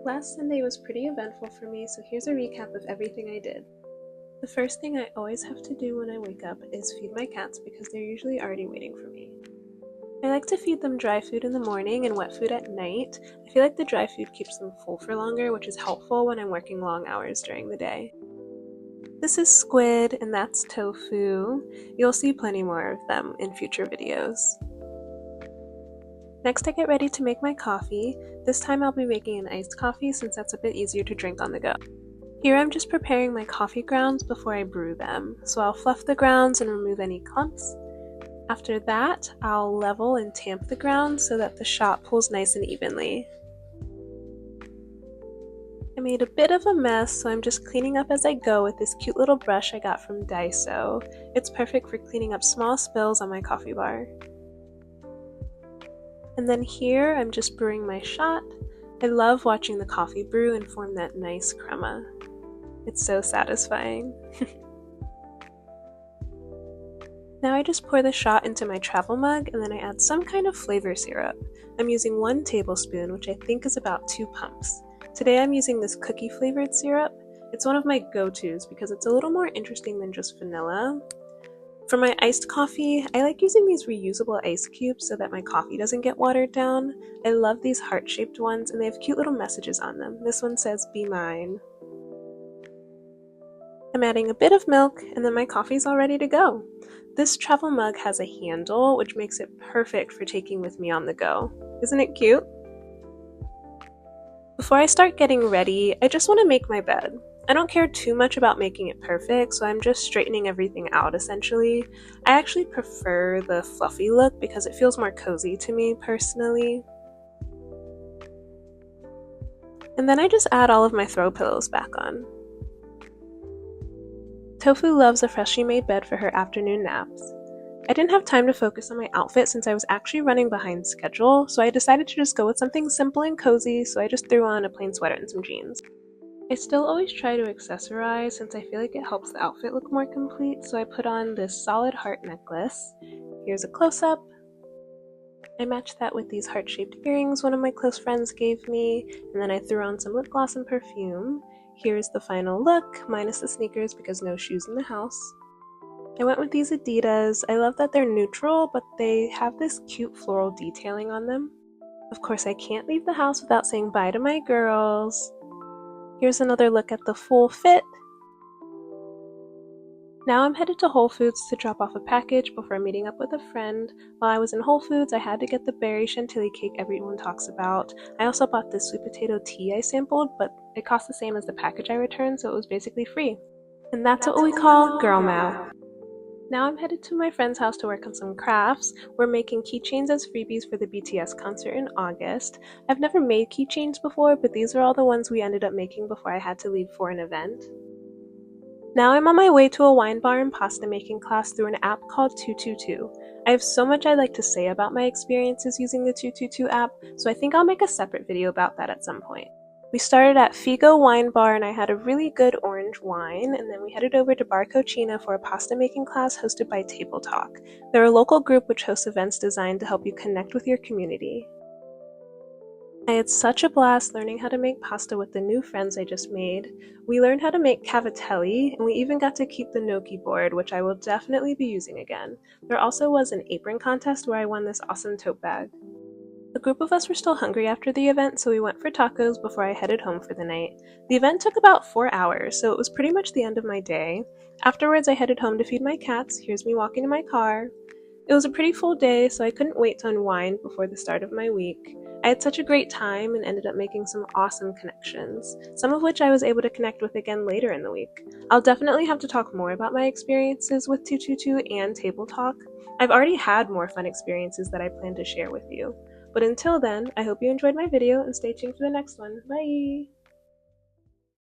Last Sunday was pretty eventful for me, so here's a recap of everything I did. The first thing I always have to do when I wake up is feed my cats because they're usually already waiting for me. I like to feed them dry food in the morning and wet food at night. I feel like the dry food keeps them full for longer, which is helpful when I'm working long hours during the day. This is squid and that's tofu. You'll see plenty more of them in future videos. Next, I get ready to make my coffee. This time I'll be making an iced coffee since that's a bit easier to drink on the go. Here I'm just preparing my coffee grounds before I brew them, so I'll fluff the grounds and remove any clumps. After that, I'll level and tamp the grounds so that the shot pulls nice and evenly. I made a bit of a mess, so I'm just cleaning up as I go with this cute little brush I got from Daiso. It's perfect for cleaning up small spills on my coffee bar. And then here I'm just brewing my shot. I love watching the coffee brew and form that nice crema. It's so satisfying. Now I just pour the shot into my travel mug and then I add some kind of flavor syrup. I'm using 1 tablespoon, which I think is about 2 pumps. Today I'm using this cookie flavored syrup. It's one of my go-tos because it's a little more interesting than just vanilla. For my iced coffee, I like using these reusable ice cubes so that my coffee doesn't get watered down. I love these heart-shaped ones and they have cute little messages on them. This one says, "Be mine." I'm adding a bit of milk and then my coffee's all ready to go. This travel mug has a handle, which makes it perfect for taking with me on the go. Isn't it cute? Before I start getting ready, I just want to make my bed. I don't care too much about making it perfect, so I'm just straightening everything out essentially. I actually prefer the fluffy look because it feels more cozy to me personally. And then I just add all of my throw pillows back on. Tofu loves a freshly made bed for her afternoon naps. I didn't have time to focus on my outfit since I was actually running behind schedule, so I decided to just go with something simple and cozy, so I just threw on a plain sweater and some jeans. I still always try to accessorize since I feel like it helps the outfit look more complete, so I put on this solid heart necklace. Here's a close-up. I matched that with these heart-shaped earrings one of my close friends gave me, and then I threw on some lip gloss and perfume. Here's the final look, minus the sneakers because no shoes in the house. I went with these Adidas. I love that they're neutral, but they have this cute floral detailing on them. Of course, I can't leave the house without saying bye to my girls. Here's another look at the full fit. Now I'm headed to Whole Foods to drop off a package before meeting up with a friend. While I was in Whole Foods, I had to get the berry chantilly cake everyone talks about. I also bought this sweet potato tea I sampled, but it cost the same as the package I returned, so it was basically free. And that's what we call girl math. Now I'm headed to my friend's house to work on some crafts. We're making keychains as freebies for the BTS concert in August. I've never made keychains before, but these are all the ones we ended up making before I had to leave for an event. Now I'm on my way to a wine bar and pasta making class through an app called 222. I have so much I'd like to say about my experiences using the 222 app, so I think I'll make a separate video about that at some point. We started at Figo Wine Bar and I had a really good orange wine, and then we headed over to Bar Cucina for a pasta making class hosted by Table Talk. They're a local group which hosts events designed to help you connect with your community. I had such a blast learning how to make pasta with the new friends I just made. We learned how to make cavatelli, and we even got to keep the gnocchi board, which I will definitely be using again. There also was an apron contest where I won this awesome tote bag. A group of us were still hungry after the event, so we went for tacos before I headed home for the night. The event took about 4 hours, so it was pretty much the end of my day. Afterwards, I headed home to feed my cats. Here's me walking to my car. It was a pretty full day, so I couldn't wait to unwind before the start of my week. I had such a great time and ended up making some awesome connections, some of which I was able to connect with again later in the week. I'll definitely have to talk more about my experiences with 222 and Table Talk. I've already had more fun experiences that I plan to share with you. But until then, I hope you enjoyed my video and stay tuned for the next one. Bye!